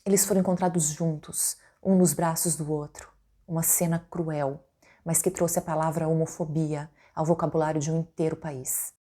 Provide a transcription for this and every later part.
Eles foram encontrados juntos, um nos braços do outro. Uma cena cruel, mas que trouxe a palavra homofobia ao vocabulário de um inteiro país.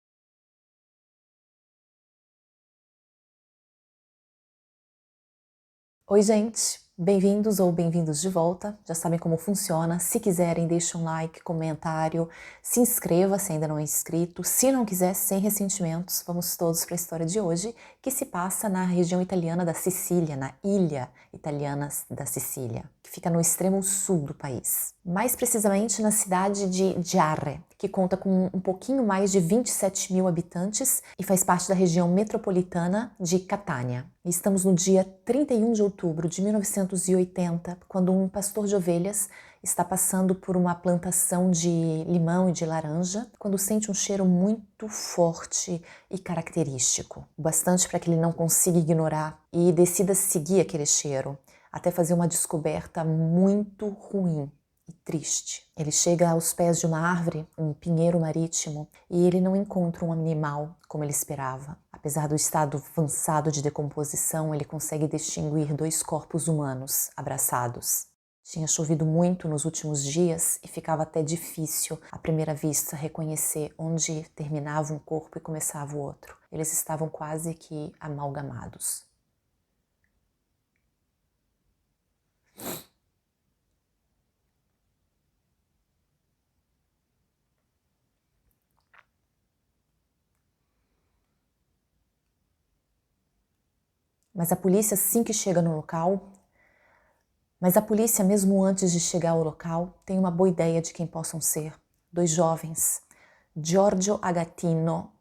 Oi, gente! Bem-vindos ou bem-vindos de volta. Já sabem como funciona. Se quiserem, deixe um like, comentário, se inscreva se ainda não é inscrito. Se não quiser, sem ressentimentos, vamos todos para a história de hoje, que se passa na região italiana da Sicília, na ilha italiana da Sicília, que fica no extremo sul do país. Mais precisamente na cidade de Giarre, que conta com um pouquinho mais de 27 mil habitantes e faz parte da região metropolitana de Catania. Estamos no dia 31 de outubro de 1980, quando um pastor de ovelhas está passando por uma plantação de limão e de laranja, quando sente um cheiro muito forte e característico, o bastante para que ele não consiga ignorar e decida seguir aquele cheiro, até fazer uma descoberta muito ruim e triste. Ele chega aos pés de uma árvore, um pinheiro marítimo, e ele não encontra um animal como ele esperava. Apesar do estado avançado de decomposição, ele consegue distinguir dois corpos humanos abraçados. Tinha chovido muito nos últimos dias e ficava até difícil, à primeira vista, reconhecer onde terminava um corpo e começava o outro. Eles estavam quase que amalgamados. Mas a polícia, mesmo antes de chegar ao local, tem uma boa ideia de quem possam ser. Dois jovens, Giorgio Agatino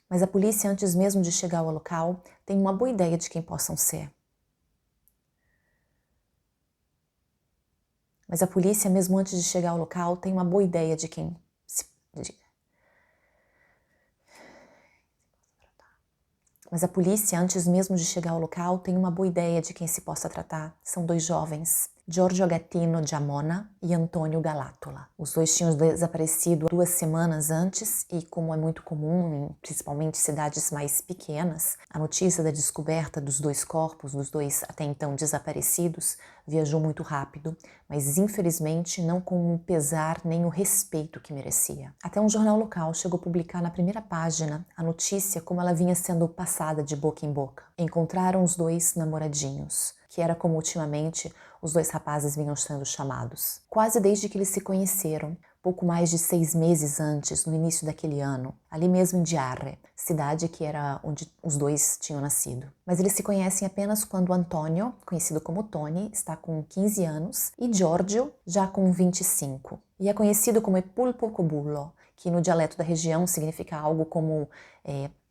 Mas a polícia, antes mesmo de chegar ao local, tem uma boa ideia de quem possam ser. Mas a polícia, mesmo antes de chegar ao local, tem uma boa ideia de quem se... Mas a polícia, antes mesmo de chegar ao local, tem uma boa ideia de quem se possa tratar. São dois jovens, Giorgio Agatino Giamona e Antônio Galattola. Os dois tinham desaparecido 2 semanas antes e, como é muito comum, em principalmente cidades mais pequenas, a notícia da descoberta dos dois corpos, dos dois até então desaparecidos, viajou muito rápido, mas infelizmente não com o pesar nem o respeito que merecia. Até um jornal local chegou a publicar na primeira página a notícia como ela vinha sendo passada de boca em boca. Encontraram os dois namoradinhos, que era como ultimamente os dois rapazes vinham sendo chamados. Quase desde que eles se conheceram, pouco mais de 6 meses antes, no início daquele ano, ali mesmo em Giarre, cidade que era onde os dois tinham nascido. Mas eles se conhecem apenas quando Antonio, conhecido como Tony, está com 15 anos, e Giorgio já com 25. E é conhecido como Pulpo Cobullo, que no dialeto da região significa algo como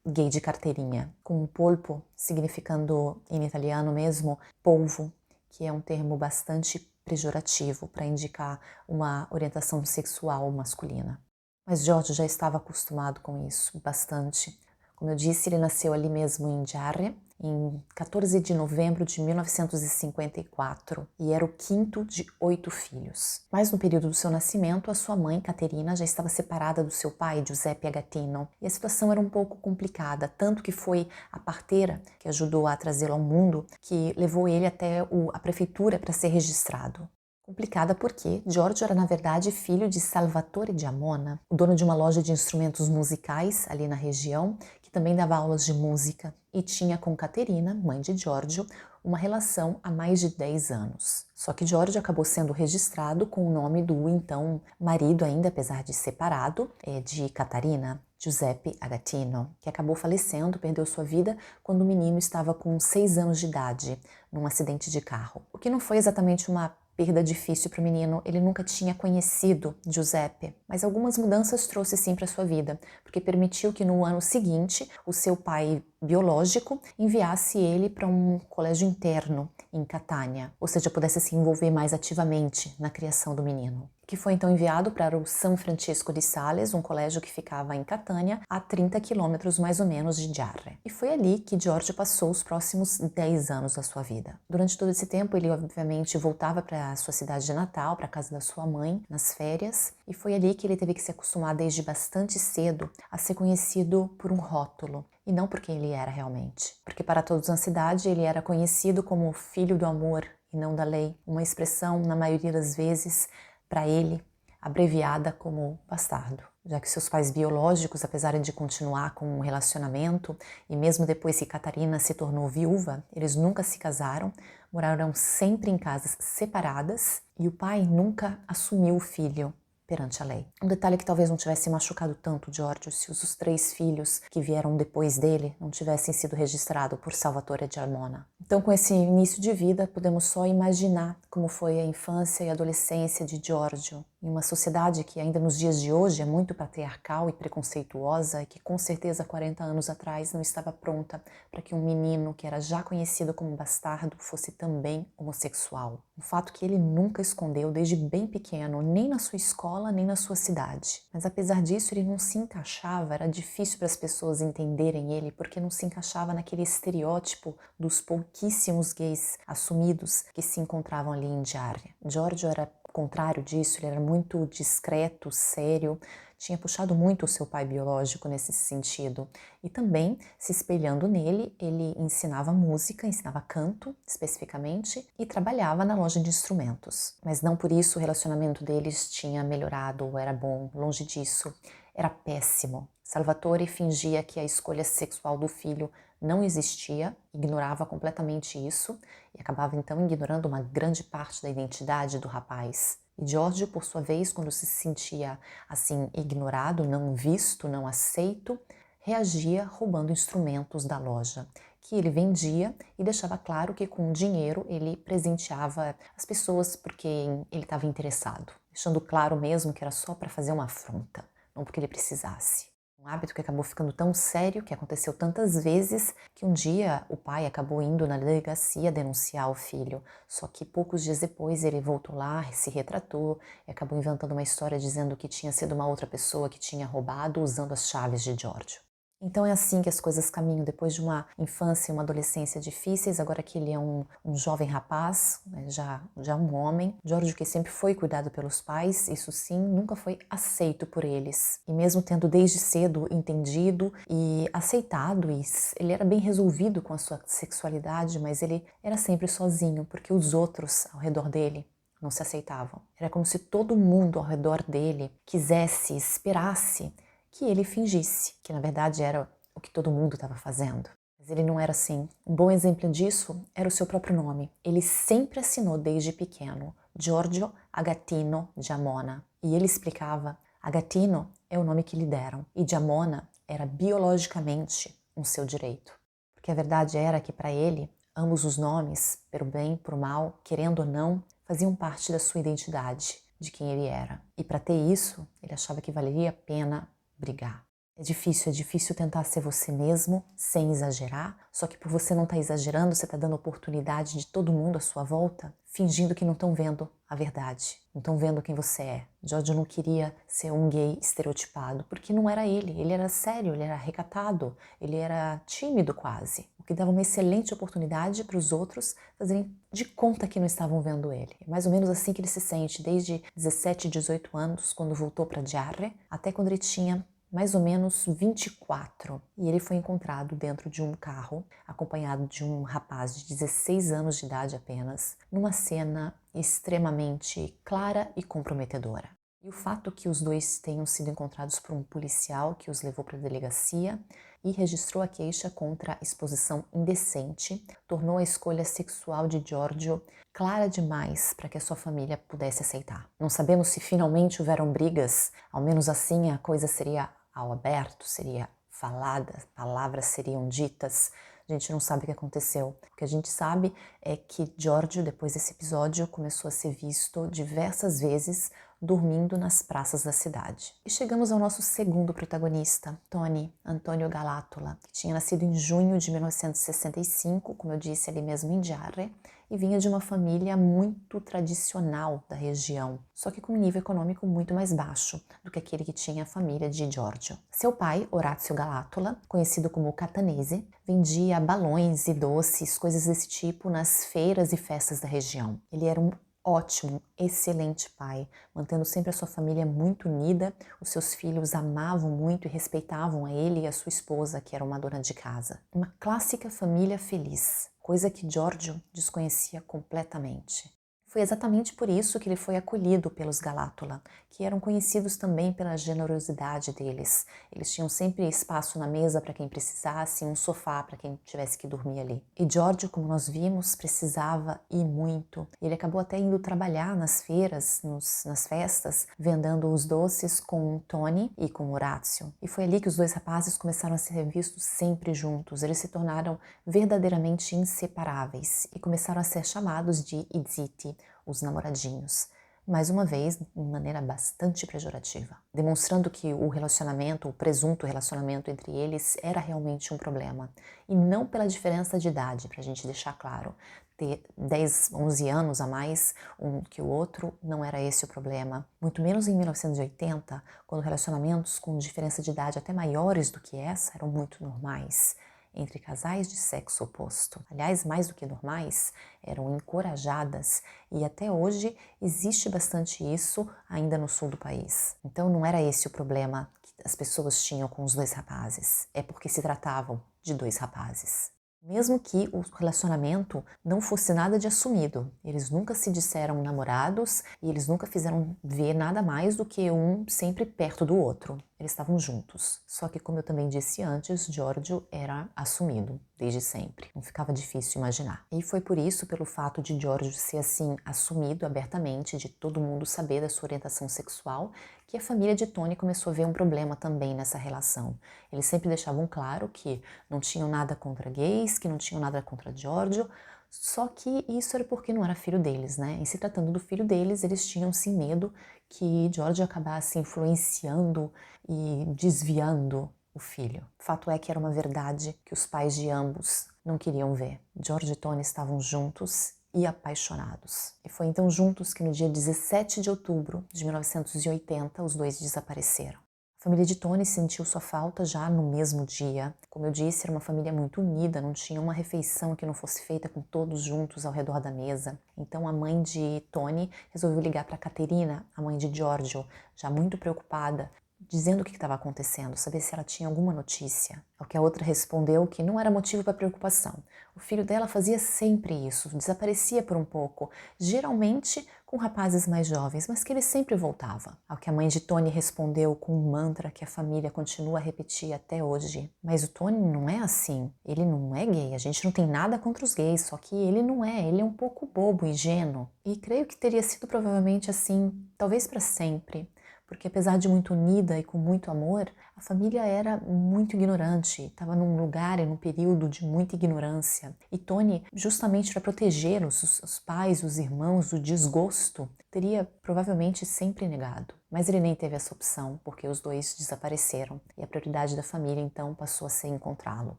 gay de carteirinha, com polpo significando em italiano mesmo polvo, que é um termo bastante pejorativo para indicar uma orientação sexual masculina. Mas Giorgio já estava acostumado com isso, bastante. Como eu disse, ele nasceu ali mesmo em Giarre, em 14 de novembro de 1954, e era o 5º de 8 filhos. Mas no período do seu nascimento, a sua mãe, Caterina, já estava separada do seu pai, Giuseppe Agatino, e a situação era um pouco complicada, tanto que foi a parteira que ajudou a trazê-lo ao mundo, que levou ele até a prefeitura para ser registrado. Complicada porque Giorgio era, na verdade, filho de Salvatore Giamona, o dono de uma loja de instrumentos musicais ali na região, que também dava aulas de música, e tinha com Caterina, mãe de Giorgio, uma relação há mais de 10 anos. Só que Giorgio acabou sendo registrado com o nome do então marido, ainda apesar de separado, de Catarina, Giuseppe Agatino, que acabou falecendo, perdeu sua vida quando o menino estava com 6 anos de idade, num acidente de carro. O que não foi exatamente uma perda difícil para o menino, ele nunca tinha conhecido Giuseppe, mas algumas mudanças trouxe sim para sua vida, porque permitiu que no ano seguinte o seu pai biológico enviasse ele para um colégio interno em Catania, ou seja, pudesse se envolver mais ativamente na criação do menino. que foi então enviado para o São Francisco de Sales, um colégio que ficava em Catânia, a 30 quilômetros mais ou menos de Giarre. E foi ali que Giorgio passou os próximos 10 anos da sua vida. Durante todo esse tempo, ele obviamente voltava para a sua cidade de Natal, para a casa da sua mãe, nas férias, e foi ali que ele teve que se acostumar desde bastante cedo a ser conhecido por um rótulo, e não por quem ele era realmente. Porque para todos na cidade, ele era conhecido como filho do amor e não da lei, uma expressão, na maioria das vezes, para ele, abreviada como bastardo, já que seus pais biológicos, apesar de continuar com um relacionamento, e mesmo depois que Catarina se tornou viúva, eles nunca se casaram, moraram sempre em casas separadas e o pai nunca assumiu o filho perante a lei. Um detalhe que talvez não tivesse machucado tanto Giorgio se os 3 filhos que vieram depois dele não tivessem sido registrados por Salvatore de Armona. Então, com esse início de vida, podemos só imaginar como foi a infância e adolescência de Giorgio, em uma sociedade que ainda nos dias de hoje é muito patriarcal e preconceituosa e que com certeza 40 anos atrás não estava pronta para que um menino que era já conhecido como bastardo fosse também homossexual. Um fato que ele nunca escondeu desde bem pequeno, nem na sua escola, nem na sua cidade. Mas apesar disso, ele não se encaixava, era difícil para as pessoas entenderem ele, porque não se encaixava naquele estereótipo dos pouquíssimos gays assumidos que se encontravam ali em Giarre. Giorgio era contrário disso, ele era muito discreto, sério, tinha puxado muito o seu pai biológico nesse sentido. E também, se espelhando nele, ele ensinava música, ensinava canto, especificamente, e trabalhava na loja de instrumentos. Mas não por isso o relacionamento deles tinha melhorado ou era bom, longe disso. Era péssimo. Salvatore fingia que a escolha sexual do filho não existia, ignorava completamente isso e acabava então ignorando uma grande parte da identidade do rapaz. E Giorgio, por sua vez, quando se sentia assim ignorado, não visto, não aceito, reagia roubando instrumentos da loja, que ele vendia e deixava claro que com o dinheiro ele presenteava as pessoas por quem ele estava interessado, deixando claro mesmo que era só para fazer uma afronta, não porque ele precisasse. Um hábito que acabou ficando tão sério, que aconteceu tantas vezes, que um dia o pai acabou indo na delegacia denunciar o filho. Só que poucos dias depois ele voltou lá, se retratou e acabou inventando uma história dizendo que tinha sido uma outra pessoa que tinha roubado usando as chaves de Giorgio. Então é assim que as coisas caminham, depois de uma infância e uma adolescência difíceis, agora que ele é um jovem rapaz, né, já um homem, Giorgio, que sempre foi cuidado pelos pais, isso sim, nunca foi aceito por eles. E mesmo tendo desde cedo entendido e aceitado isso, ele era bem resolvido com a sua sexualidade, mas ele era sempre sozinho, porque os outros ao redor dele não se aceitavam. Era como se todo mundo ao redor dele quisesse, esperasse que ele fingisse, que na verdade era o que todo mundo estava fazendo. Mas ele não era assim. Um bom exemplo disso era o seu próprio nome. Ele sempre assinou desde pequeno Giorgio Agatino Giammona. E ele explicava, Agatino é o nome que lhe deram e Giammona era biologicamente um seu direito. Porque a verdade era que para ele, ambos os nomes, pelo bem, por mal, querendo ou não, faziam parte da sua identidade, de quem ele era. E para ter isso, ele achava que valeria a pena brigar. É difícil tentar ser você mesmo, sem exagerar, só que por você não estar exagerando, você está dando oportunidade de todo mundo à sua volta, fingindo que não estão vendo a verdade, não estão vendo quem você é. Giorgio não queria ser um gay estereotipado, porque não era ele era sério, ele era recatado, ele era tímido quase, o que dava uma excelente oportunidade para os outros fazerem de conta que não estavam vendo ele. É mais ou menos assim que ele se sente desde 17, 18 anos, quando voltou para Giarre, até quando ele tinha mais ou menos 24, e ele foi encontrado dentro de um carro, acompanhado de um rapaz de 16 anos de idade apenas, numa cena extremamente clara e comprometedora. E o fato que os dois tenham sido encontrados por um policial que os levou para a delegacia e registrou a queixa contra exposição indecente tornou a escolha sexual de Giorgio clara demais para que a sua família pudesse aceitar. Não sabemos se finalmente houveram brigas, ao menos assim a coisa seria ao aberto, seria falada, palavras seriam ditas. A gente não sabe o que aconteceu. O que a gente sabe é que Giorgio, depois desse episódio, começou a ser visto diversas vezes dormindo nas praças da cidade. E chegamos ao nosso segundo protagonista, Tony Antonio Galattola, que tinha nascido em junho de 1965, como eu disse ali mesmo em Giarre, e vinha de uma família muito tradicional da região, só que com um nível econômico muito mais baixo do que aquele que tinha a família de Giorgio. Seu pai, Orazio Galattola, conhecido como Catanese, vendia balões e doces, coisas desse tipo, nas feiras e festas da região. Ele era um ótimo, excelente pai, mantendo sempre a sua família muito unida. Os seus filhos amavam muito e respeitavam a ele e a sua esposa, que era uma dona de casa. Uma clássica família feliz, coisa que Giorgio desconhecia completamente. Foi exatamente por isso que ele foi acolhido pelos Galattola, que eram conhecidos também pela generosidade deles. Eles tinham sempre espaço na mesa para quem precisasse, um sofá para quem tivesse que dormir ali. E Giorgio, como nós vimos, precisava e muito. Ele acabou até indo trabalhar nas feiras, nas festas, vendendo os doces com Tony e com Orazio. E foi ali que os dois rapazes começaram a ser vistos sempre juntos. Eles se tornaram verdadeiramente inseparáveis e começaram a ser chamados de Izziti, os namoradinhos, mais uma vez de maneira bastante pejorativa, demonstrando que o relacionamento, o presunto relacionamento entre eles era realmente um problema, e não pela diferença de idade, para a gente deixar claro. Ter 10, 11 anos a mais um que o outro, não era esse o problema. Muito menos em 1980, quando relacionamentos com diferença de idade até maiores do que essa eram muito normais entre casais de sexo oposto. Aliás, mais do que normais, eram encorajadas, e até hoje existe bastante isso ainda no sul do país. Então não era esse o problema que as pessoas tinham com os dois rapazes, é porque se tratavam de dois rapazes. Mesmo que o relacionamento não fosse nada de assumido, eles nunca se disseram namorados e eles nunca fizeram ver nada mais do que um sempre perto do outro. Eles estavam juntos. Só que, como eu também disse antes, Giorgio era assumido desde sempre. Não ficava difícil imaginar. E foi por isso, pelo fato de Giorgio ser assim assumido abertamente, de todo mundo saber da sua orientação sexual, que a família de Tony começou a ver um problema também nessa relação. Eles sempre deixavam claro que não tinham nada contra gays, que não tinham nada contra Giorgio, só que isso era porque não era filho deles, né? Em se tratando do filho deles, eles tinham sim medo que Giorgio acabasse influenciando e desviando o filho. Fato é que era uma verdade que os pais de ambos não queriam ver. Giorgio e Tony estavam juntos e apaixonados. E foi então juntos que no dia 17 de outubro de 1980 os dois desapareceram. A família de Tony sentiu sua falta já no mesmo dia. Como eu disse, era uma família muito unida, não tinha uma refeição que não fosse feita com todos juntos ao redor da mesa. Então a mãe de Tony resolveu ligar para Caterina, a mãe de Giorgio, já muito preocupada, dizendo o que estava acontecendo, saber se ela tinha alguma notícia. Ao que a outra respondeu que não era motivo para preocupação. O filho dela fazia sempre isso, desaparecia por um pouco, geralmente com rapazes mais jovens, mas que ele sempre voltava. Ao que a mãe de Tony respondeu com um mantra que a família continua a repetir até hoje. Mas o Tony não é assim, ele não é gay, a gente não tem nada contra os gays, só que ele não é, ele é um pouco bobo, ingênuo. E creio que teria sido provavelmente assim, talvez para sempre. Porque apesar de muito unida e com muito amor, a família era muito ignorante, estava num lugar e num período de muita ignorância. E Tony, justamente para proteger os pais, os irmãos do desgosto, teria provavelmente sempre negado. Mas ele nem teve essa opção, porque os dois desapareceram e a prioridade da família então passou a ser encontrá-lo.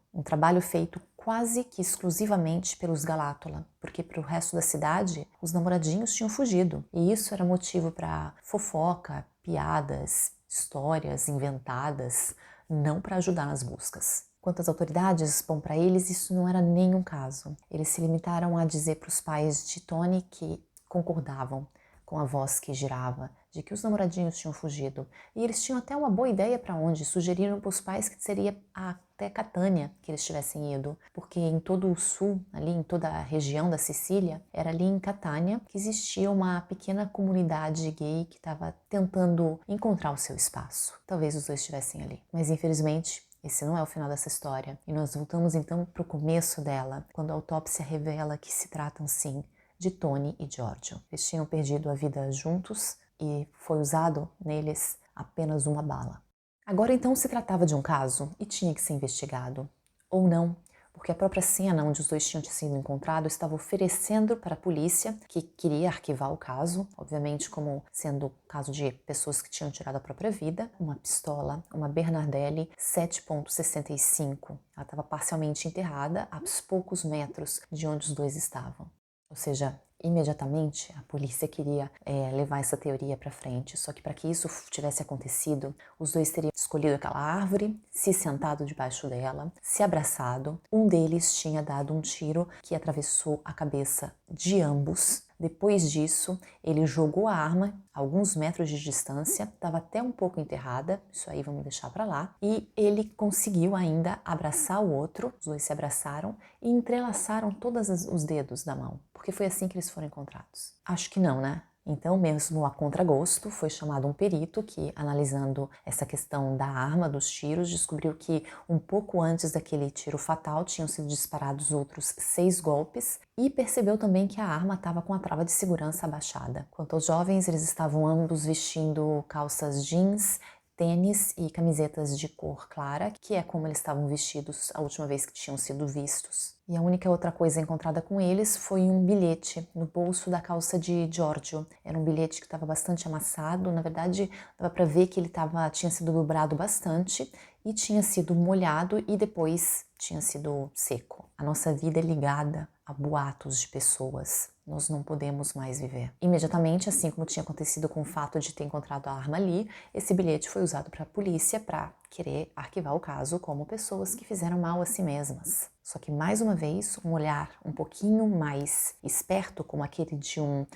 Um trabalho feito quase que exclusivamente pelos Galattola, porque para o resto da cidade os namoradinhos tinham fugido. E isso era motivo para fofoca, piadas, histórias inventadas, não para ajudar nas buscas. Quanto às autoridades, bom, para eles isso não era nenhum caso. Eles se limitaram a dizer para os pais de Tony que concordavam com a voz que girava, de que os namoradinhos tinham fugido. E eles tinham até uma boa ideia para onde, sugeriram para os pais que seria até Catânia que eles tivessem ido, porque em todo o sul, ali em toda a região da Sicília, era ali em Catânia que existia uma pequena comunidade gay que estava tentando encontrar o seu espaço. Talvez os dois estivessem ali. Mas infelizmente, esse não é o final dessa história. E nós voltamos então para o começo dela, quando a autópsia revela que se tratam sim de Tony e Giorgio. Eles tinham perdido a vida juntos e foi usado neles apenas uma bala. Agora então se tratava de um caso e tinha que ser investigado. Ou não, porque a própria cena onde os dois tinham sido encontrados estava oferecendo para a polícia, que queria arquivar o caso, obviamente como sendo caso de pessoas que tinham tirado a própria vida, uma pistola, uma Bernardelli 7.65. Ela estava parcialmente enterrada a poucos metros de onde os dois estavam. Ou seja, imediatamente a polícia queria levar essa teoria para frente, só que para que isso tivesse acontecido, os dois teriam escolhido aquela árvore, se sentado debaixo dela, se abraçado. Um deles tinha dado um tiro que atravessou a cabeça de ambos. Depois disso, ele jogou a arma a alguns metros de distância, estava até um pouco enterrada, isso aí vamos deixar para lá, e ele conseguiu ainda abraçar o outro, os dois se abraçaram e entrelaçaram todos os dedos da mão, porque foi assim que eles foram encontrados. Acho que não, né? Então, mesmo a contragosto, foi chamado um perito que, analisando essa questão da arma, dos tiros, descobriu que um pouco antes daquele tiro fatal tinham sido disparados outros 6 golpes e percebeu também que a arma estava com a trava de segurança abaixada. Quanto aos jovens, eles estavam ambos vestindo calças jeans, tênis e camisetas de cor clara, que é como eles estavam vestidos a última vez que tinham sido vistos. E a única outra coisa encontrada com eles foi um bilhete no bolso da calça de Giorgio. Era um bilhete que estava bastante amassado, na verdade dava para ver que ele tinha sido dobrado bastante e tinha sido molhado e depois tinha sido seco. A nossa vida é ligada a boatos de pessoas. Nós não podemos mais viver. Imediatamente, assim como tinha acontecido com o fato de ter encontrado a arma ali, esse bilhete foi usado para a polícia para querer arquivar o caso como pessoas que fizeram mal a si mesmas. Só que, mais uma vez, um olhar um pouquinho mais esperto, como aquele de um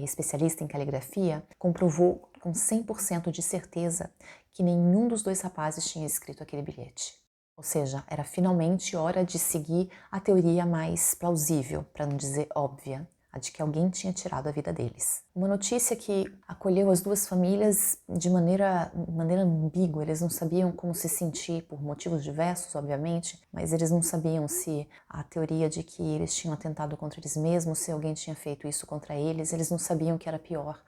especialista em caligrafia, comprovou com 100% de certeza que nenhum dos dois rapazes tinha escrito aquele bilhete. Ou seja, era finalmente hora de seguir a teoria mais plausível, para não dizer óbvia, a de que alguém tinha tirado a vida deles. Uma notícia que acolheu as duas famílias de maneira ambígua. Eles não sabiam como se sentir, por motivos diversos, obviamente, mas eles não sabiam se a teoria de que eles tinham atentado contra eles mesmos, se alguém tinha feito isso contra eles não sabiam o que era pior.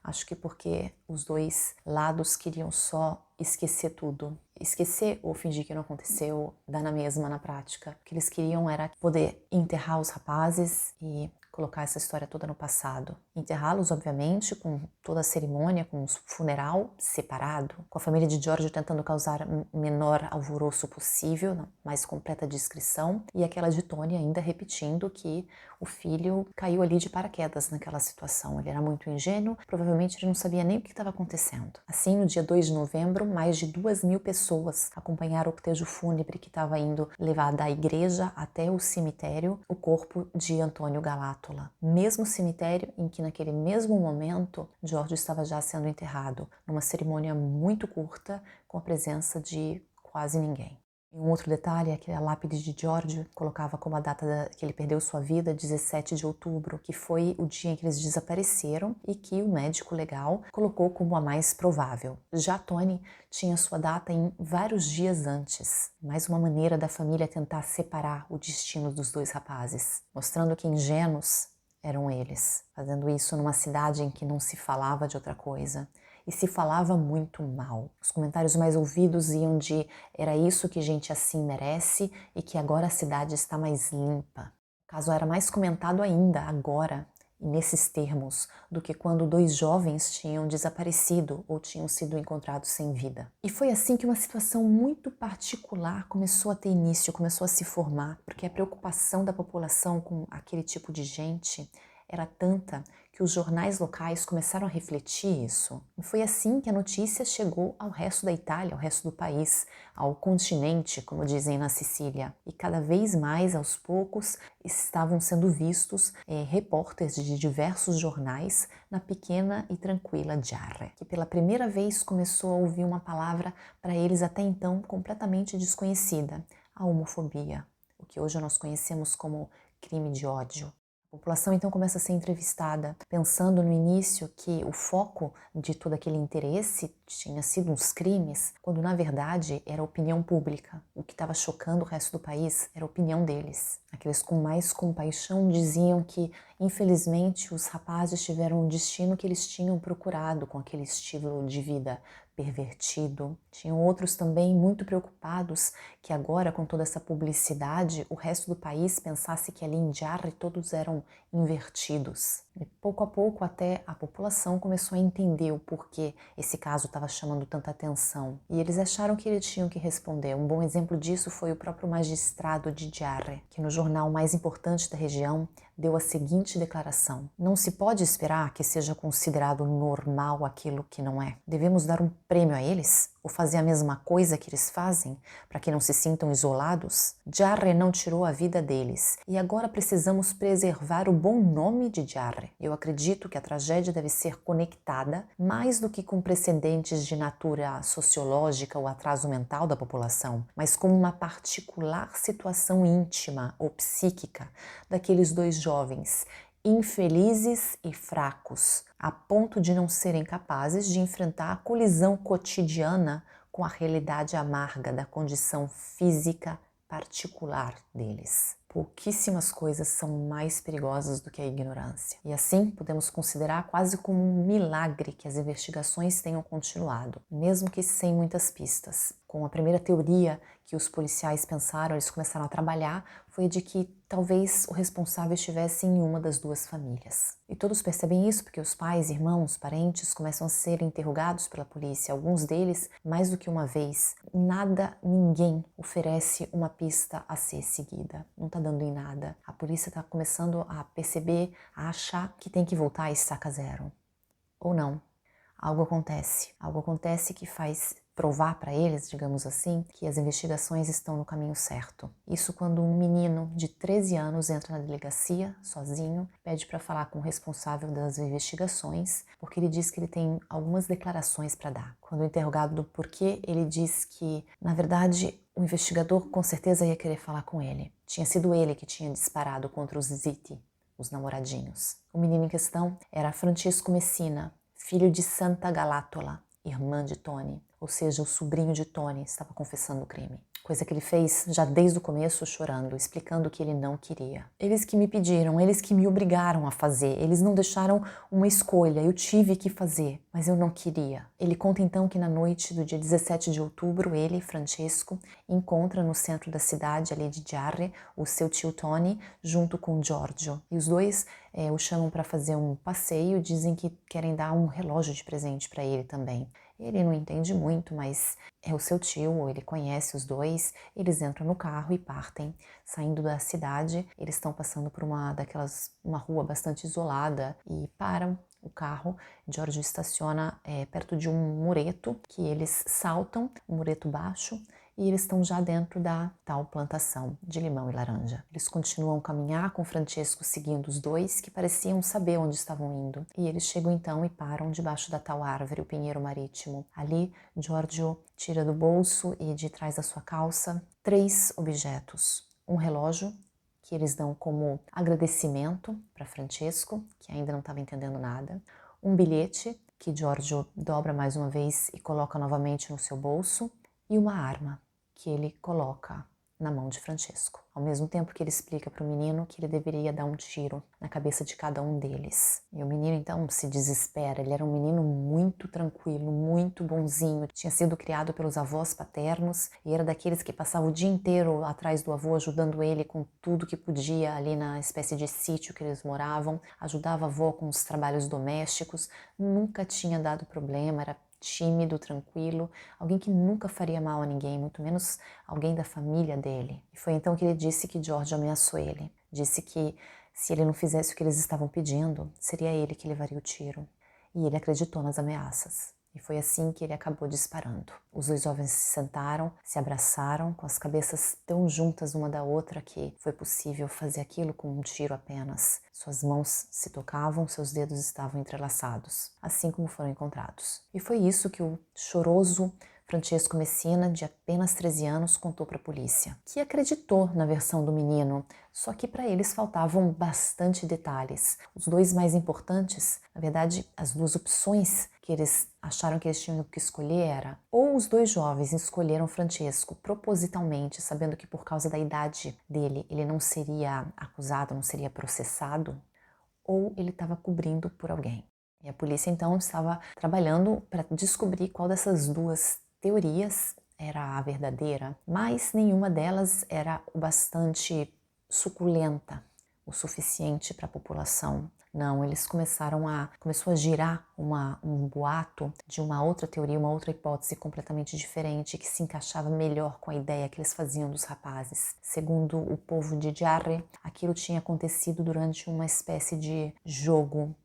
Acho que porque os dois lados queriam só esquecer tudo. Esquecer ou fingir que não aconteceu, dar na mesma na prática. O que eles queriam era poder enterrar os rapazes e colocar essa história toda no passado. Enterrá-los, obviamente, com toda a cerimônia, com o funeral separado, com a família de Giorgio tentando causar o menor alvoroço possível, na mais completa descrição, e aquela de Tony ainda repetindo que o filho caiu ali de paraquedas naquela situação. Ele era muito ingênuo, provavelmente ele não sabia nem o que estava acontecendo. Assim, no dia 2 de novembro, mais de 2.000 pessoas acompanharam o cortejo fúnebre que estava indo levar da igreja até o cemitério o corpo de Antônio Galátola. Mesmo cemitério em que naquele mesmo momento Giorgio estava já sendo enterrado, numa cerimônia muito curta, com a presença de quase ninguém. E um outro detalhe é que a lápide de Giorgio colocava como a data que ele perdeu sua vida, 17 de outubro, que foi o dia em que eles desapareceram e que o médico legal colocou como a mais provável. Já Tony tinha sua data em vários dias antes, mais uma maneira da família tentar separar o destino dos dois rapazes, mostrando que ingênuos eram eles, fazendo isso numa cidade em que não se falava de outra coisa. E se falava muito mal. Os comentários mais ouvidos iam de era isso que gente assim merece e que agora a cidade está mais limpa. O caso era mais comentado ainda agora, e nesses termos, do que quando 2 jovens tinham desaparecido ou tinham sido encontrados sem vida. E foi assim que uma situação muito particular começou a ter início, começou a se formar, porque a preocupação da população com aquele tipo de gente era tanta que os jornais locais começaram a refletir isso. E foi assim que a notícia chegou ao resto da Itália, ao resto do país, ao continente, como dizem na Sicília. E cada vez mais, aos poucos, estavam sendo vistos repórteres de diversos jornais na pequena e tranquila Giarre, que pela primeira vez começou a ouvir uma palavra para eles até então completamente desconhecida, a homofobia, o que hoje nós conhecemos como crime de ódio. A população então começa a ser entrevistada, pensando no início que o foco de todo aquele interesse tinha sido uns crimes, quando na verdade era a opinião pública. O que estava chocando o resto do país era a opinião deles. Aqueles com mais compaixão diziam que, infelizmente, os rapazes tiveram o destino que eles tinham procurado com aquele estilo de vida pervertido. Tinham outros também muito preocupados que agora, com toda essa publicidade, o resto do país pensasse que ali em Jarre todos eram invertidos. E pouco a pouco até a população começou a entender o porquê esse caso estava chamando tanta atenção. E eles acharam que eles tinham que responder. Um bom exemplo disso foi o próprio magistrado de Jarre, que no jornal mais importante da região deu a seguinte declaração: não se pode esperar que seja considerado normal aquilo que não é. Devemos dar um prêmio a eles? Ou fazer a mesma coisa que eles fazem, para que não se sintam isolados? Jarre não tirou a vida deles, e agora precisamos preservar o bom nome de Jarre. Eu acredito que a tragédia deve ser conectada, mais do que com precedentes de natureza sociológica ou atraso mental da população, mas com uma particular situação íntima ou psíquica daqueles dois jovens, infelizes e fracos, a ponto de não serem capazes de enfrentar a colisão cotidiana com a realidade amarga da condição física particular deles. Pouquíssimas coisas são mais perigosas do que a ignorância. E assim, podemos considerar quase como um milagre que as investigações tenham continuado, mesmo que sem muitas pistas. Com a primeira teoria que os policiais pensaram, eles começaram a trabalhar, foi de que talvez o responsável estivesse em uma das duas famílias. E todos percebem isso porque os pais, irmãos, parentes começam a ser interrogados pela polícia, alguns deles mais do que uma vez. Nada, ninguém oferece uma pista a ser seguida. Não está dando em nada. A polícia está começando a perceber, a achar que tem que voltar a estaca zero. Ou não. Algo acontece que faz provar para eles, digamos assim, que as investigações estão no caminho certo. Isso quando um menino de 13 anos entra na delegacia, sozinho, pede para falar com o responsável das investigações, porque ele diz que ele tem algumas declarações para dar. Quando interrogado do porquê, ele diz que, na verdade, o investigador com certeza ia querer falar com ele. Tinha sido ele que tinha disparado contra os Ziti, os namoradinhos. O menino em questão era Francesco Messina, filho de Santa Galátola, irmã de Tony, ou seja, o sobrinho de Tony estava confessando o crime. Coisa que ele fez já desde o começo chorando, explicando que ele não queria. Eles que me pediram, eles que me obrigaram a fazer, eles não deixaram uma escolha, eu tive que fazer, mas eu não queria. Ele conta então que na noite do dia 17 de outubro, ele, Francesco, encontra no centro da cidade, ali de Jarre, o seu tio Tony, junto com Giorgio. E os dois o chamam para fazer um passeio, dizem que querem dar um relógio de presente para ele também. Ele não entende muito, mas é o seu tio, ele conhece os dois, eles entram no carro e partem. Saindo da cidade, eles estão passando por uma rua bastante isolada e param o carro. Giorgio estaciona perto de um mureto que eles saltam, um mureto baixo, e eles estão já dentro da tal plantação de limão e laranja. Eles continuam a caminhar com Francesco seguindo os dois, que pareciam saber onde estavam indo. E eles chegam então e param debaixo da tal árvore, o pinheiro marítimo. Ali, Giorgio tira do bolso e de trás da sua calça 3 objetos. Um relógio, que eles dão como agradecimento para Francesco, que ainda não estava entendendo nada. Um bilhete, que Giorgio dobra mais uma vez e coloca novamente no seu bolso. E uma arma, que ele coloca na mão de Francesco, ao mesmo tempo que ele explica para o menino que ele deveria dar um tiro na cabeça de cada um deles. E o menino então se desespera, ele era um menino muito tranquilo, muito bonzinho, tinha sido criado pelos avós paternos e era daqueles que passava o dia inteiro atrás do avô, ajudando ele com tudo que podia ali na espécie de sítio que eles moravam, ajudava a avó com os trabalhos domésticos, nunca tinha dado problema, era tímido, tranquilo, alguém que nunca faria mal a ninguém, muito menos alguém da família dele. E foi então que ele disse que Giorgio ameaçou ele. Disse que se ele não fizesse o que eles estavam pedindo, seria ele que levaria o tiro. E ele acreditou nas ameaças. E foi assim que ele acabou disparando. Os dois jovens se sentaram, se abraçaram, com as cabeças tão juntas uma da outra que foi possível fazer aquilo com um tiro apenas. Suas mãos se tocavam, seus dedos estavam entrelaçados, assim como foram encontrados. E foi isso que o choroso Francesco Messina, de apenas 13 anos, contou para a polícia, que acreditou na versão do menino, só que para eles faltavam bastante detalhes. Os dois mais importantes, na verdade, as duas opções que eles acharam que eles tinham que escolher era, ou os dois jovens escolheram Francesco propositalmente, sabendo que por causa da idade dele ele não seria acusado, não seria processado, ou ele estava cobrindo por alguém. E a polícia então estava trabalhando para descobrir qual dessas duas teorias era a verdadeira, mas nenhuma delas era o bastante suculenta, o suficiente para a população. Não, eles começou a girar um boato de uma outra teoria, uma outra hipótese completamente diferente que se encaixava melhor com a ideia que eles faziam dos rapazes. Segundo o povo de Jarre, aquilo tinha acontecido durante uma espécie de jogo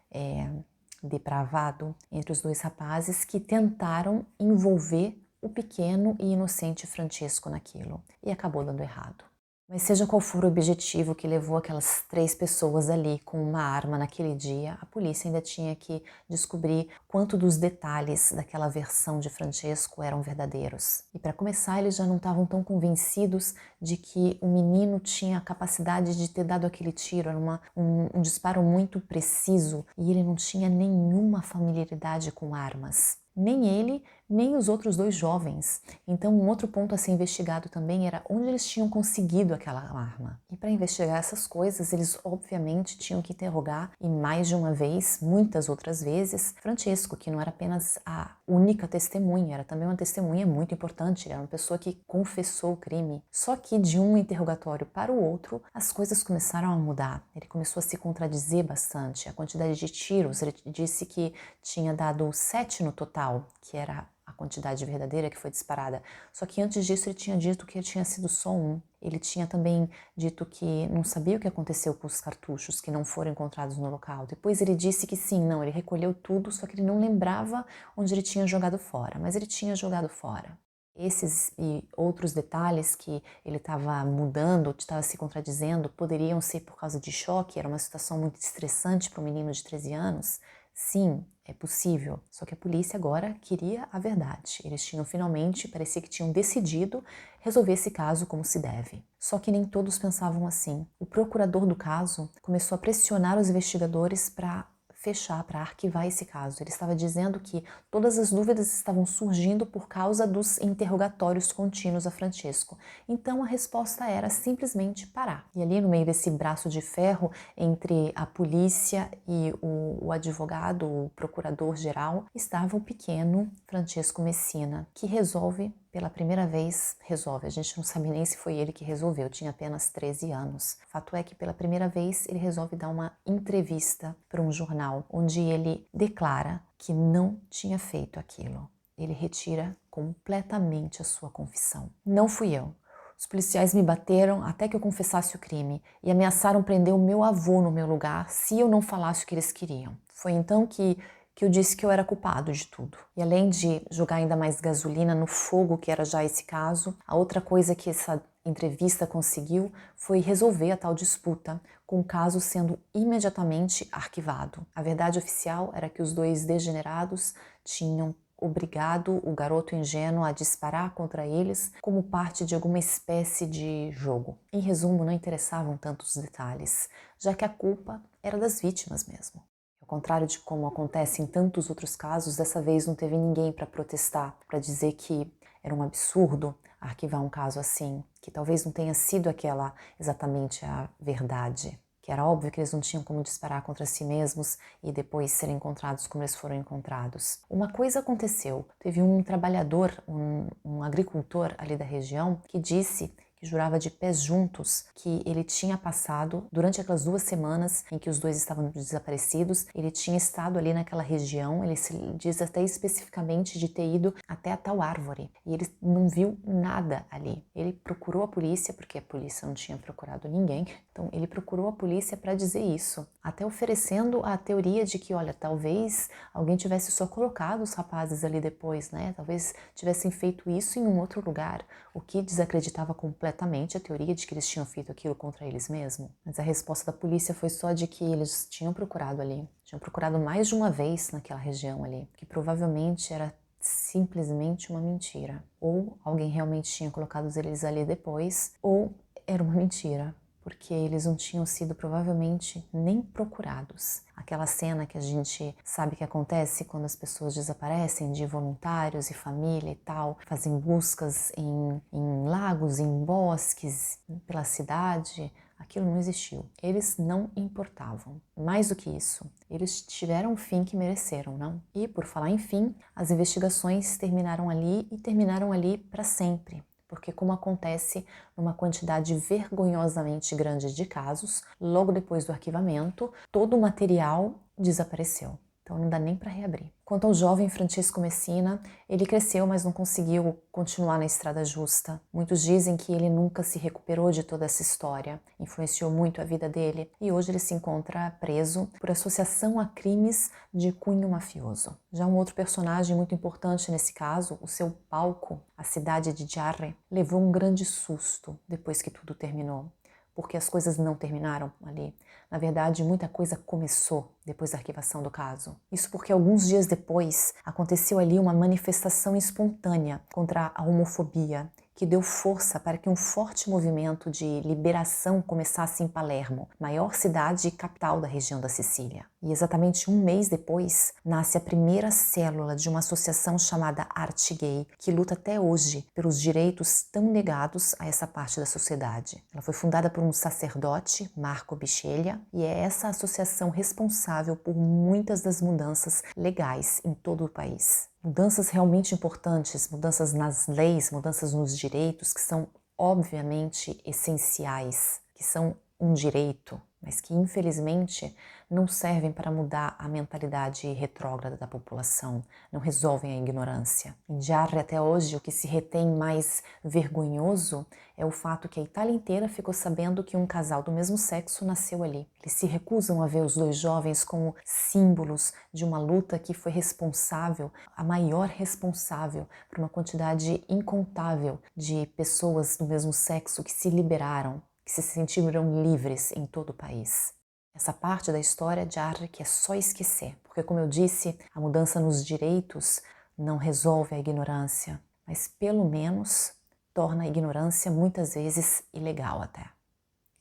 depravado entre os dois rapazes que tentaram envolver o pequeno e inocente Francesco naquilo, e acabou dando errado. Mas seja qual for o objetivo que levou aquelas 3 pessoas ali com uma arma naquele dia, a polícia ainda tinha que descobrir quanto dos detalhes daquela versão de Francesco eram verdadeiros. E para começar, eles já não estavam tão convencidos de que o menino tinha a capacidade de ter dado aquele tiro, era um disparo muito preciso e ele não tinha nenhuma familiaridade com armas. Nem ele, nem os outros 2 jovens. Então, um outro ponto a ser investigado também era onde eles tinham conseguido aquela arma. E para investigar essas coisas, eles obviamente tinham que interrogar, e mais de uma vez, muitas outras vezes, Francesco, que não era apenas a única testemunha, era também uma testemunha muito importante, ele era uma pessoa que confessou o crime. Só que de um interrogatório para o outro, as coisas começaram a mudar. Ele começou a se contradizer bastante. A quantidade de tiros, ele disse que tinha dado 7 no total, que era a quantidade verdadeira que foi disparada. Só que antes disso ele tinha dito que tinha sido só um. Ele tinha também dito que não sabia o que aconteceu com os cartuchos que não foram encontrados no local. Depois ele disse que sim, não, ele recolheu tudo, só que ele não lembrava onde ele tinha jogado fora, mas ele tinha jogado fora. Esses e outros detalhes que ele estava mudando, estava se contradizendo, poderiam ser por causa de choque, era uma situação muito estressante para um menino de 13 anos. Sim, é possível, só que a polícia agora queria a verdade. Eles tinham finalmente, parecia que tinham decidido resolver esse caso como se deve. Só que nem todos pensavam assim. O procurador do caso começou a pressionar os investigadores para fechar, para arquivar esse caso. Ele estava dizendo que todas as dúvidas estavam surgindo por causa dos interrogatórios contínuos a Francesco. Então a resposta era simplesmente parar. E ali no meio desse braço de ferro entre a polícia e o advogado, o procurador-geral, estava o pequeno Francesco Messina, que resolve pela primeira vez, a gente não sabe nem se foi ele que resolveu, tinha apenas 13 anos. Fato é que pela primeira vez ele resolve dar uma entrevista para um jornal, onde ele declara que não tinha feito aquilo. Ele retira completamente a sua confissão. Não fui eu. Os policiais me bateram até que eu confessasse o crime e ameaçaram prender o meu avô no meu lugar se eu não falasse o que eles queriam. Foi então que eu disse que eu era culpado de tudo. E além de jogar ainda mais gasolina no fogo, que era já esse caso, a outra coisa que essa entrevista conseguiu foi resolver a tal disputa, com o caso sendo imediatamente arquivado. A verdade oficial era que os 2 degenerados tinham obrigado o garoto ingênuo a disparar contra eles como parte de alguma espécie de jogo. Em resumo, não interessavam tanto os detalhes, já que a culpa era das vítimas mesmo. Ao contrário de como acontece em tantos outros casos, dessa vez não teve ninguém para protestar, para dizer que era um absurdo arquivar um caso assim, que talvez não tenha sido aquela exatamente a verdade, que era óbvio que eles não tinham como disparar contra si mesmos e depois serem encontrados como eles foram encontrados. Uma coisa aconteceu, teve um trabalhador, um agricultor ali da região, que disse que jurava de pés juntos que ele tinha passado, durante aquelas 2 semanas em que os 2 estavam desaparecidos, ele tinha estado ali naquela região, ele se diz até especificamente de ter ido até a tal árvore, e ele não viu nada ali. Ele procurou a polícia, porque a polícia não tinha procurado ninguém, então ele procurou a polícia para dizer isso, até oferecendo a teoria de que, olha, talvez alguém tivesse só colocado os rapazes ali depois, né? Talvez tivessem feito isso em um outro lugar, o que desacreditava completamente a teoria de que eles tinham feito aquilo contra eles mesmos. Mas a resposta da polícia foi só de que eles tinham procurado ali, tinham procurado mais de uma vez naquela região ali, que provavelmente era simplesmente uma mentira. Ou alguém realmente tinha colocado eles ali depois, ou era uma mentira, porque eles não tinham sido provavelmente nem procurados. Aquela cena que a gente sabe que acontece quando as pessoas desaparecem, de voluntários e família e tal, fazem buscas em lagos, em bosques, pela cidade. aquilo não existiu. Eles não importavam. Mais do que isso, eles tiveram o fim que mereceram, não? E, por falar em fim, as investigações terminaram ali para sempre. Porque, como acontece numa quantidade vergonhosamente grande de casos, logo depois do arquivamento, todo o material desapareceu. Então não dá nem para reabrir. Quanto ao jovem Francesco Messina, ele cresceu, mas não conseguiu continuar na estrada justa. Muitos dizem que ele nunca se recuperou de toda essa história, influenciou muito a vida dele e hoje ele se encontra preso por associação a crimes de cunho mafioso. Já um outro personagem muito importante nesse caso, o seu palco, a cidade de Giarre, levou um grande susto depois que tudo terminou. Porque as coisas não terminaram ali. Na verdade, muita coisa começou depois da arquivação do caso. Isso porque alguns dias depois aconteceu ali uma manifestação espontânea contra a homofobia, que deu força para que um forte movimento de liberação começasse em Palermo, maior cidade e capital da região da Sicília. E exatamente um mês depois, nasce a primeira célula de uma associação chamada Arte Gay, que luta até hoje pelos direitos tão negados a essa parte da sociedade. Ela foi fundada por um sacerdote, Marco Bisceglia, e é essa associação responsável por muitas das mudanças legais em todo o país. Mudanças realmente importantes, mudanças nas leis, mudanças nos direitos, que são obviamente essenciais, que são um direito, mas que infelizmente não servem para mudar a mentalidade retrógrada da população, não resolvem a ignorância. Em Giarre até hoje o que se retém mais vergonhoso é o fato que a Itália inteira ficou sabendo que um casal do mesmo sexo nasceu ali. Eles se recusam a ver os dois jovens como símbolos de uma luta que foi responsável, a maior responsável por uma quantidade incontável de pessoas do mesmo sexo que se liberaram, que se sentiram livres em todo o país. Essa parte da história de Giarre que é só esquecer, porque como eu disse, a mudança nos direitos não resolve a ignorância, mas pelo menos torna a ignorância muitas vezes ilegal até,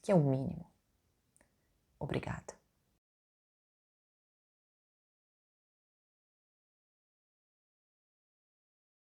que é o mínimo. Obrigada.